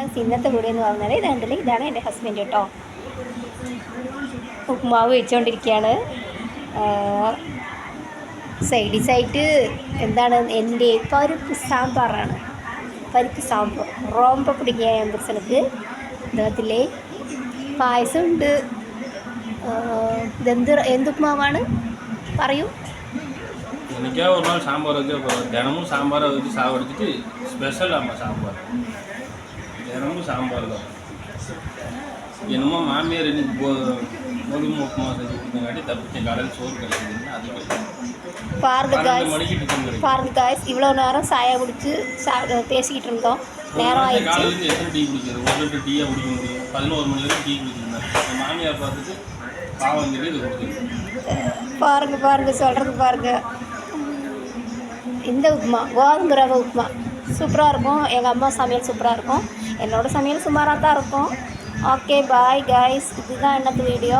ഇന്നത്തെ വീഡിയോ എന്ന് പറഞ്ഞാൽ ഇതാണ് എൻ്റെ ഹസ്ബൻഡ് കേട്ടോ. ഉപ്മാവ് വെച്ചുകൊണ്ടിരിക്കുകയാണ്. സൈഡ് ഡിഷായിട്ട് എന്താണ് എൻ്റെ പരിപ്പ് സാമ്പാറാണ്. പരിപ്പ് സാമ്പാർ ரொம்ப பிடிக்கும் என் புருஷனுக்கு. ഇതിലെ പായസമുണ്ട്. എന്ത് ഉപ്മാവാണ് പറയൂ. എനിക്കാ ഒരു നാൾ സാമ്പാർ വെച്ചാൽ தினமும் சாம்பாரை வச்சு சாவடிச்சிட்டு ஸ்பெஷல் ஆமாம் சாம்பார் தினமும் சாம்பார் தான். என்னமோ மாமியார் இன்னைக்கு கோதுமை உப்புமா செஞ்சு கொடுத்தங்காட்டி தப்பிச்சேன். கடையில் சோறு கிடைக்குதுன்னு அது பாருங்க காய்ஸ், இவ்வளோ நேரம் சாயா குடிச்சு பேசிக்கிட்டு இருந்தோம். நேரம் ஆயிடுச்சு. காலையிலேருந்து எத்தனை டீ குடிக்கிறது? 1 லிட்டர் டீயாக குடிக்க முடியும். 11 மணி வரைக்கும் டீ குடிச்சிருந்தேன். மாமியார் பார்த்துட்டு பாவம் சொல்லி இது கொடுத்துருக்கு. பாருங்க சொல்கிறது பாருங்க. இந்த உப்புமா கோதுமை ரவை உப்புமா சூப்பராக இருக்கும். எங்கள் அம்மா சமையல் சூப்பராக இருக்கும். என்னோடய சமையல் சுமாராக தான் இருக்கும். ஓகே பாய் காய்ஸ், இதுதான் என்னது வீடியோ.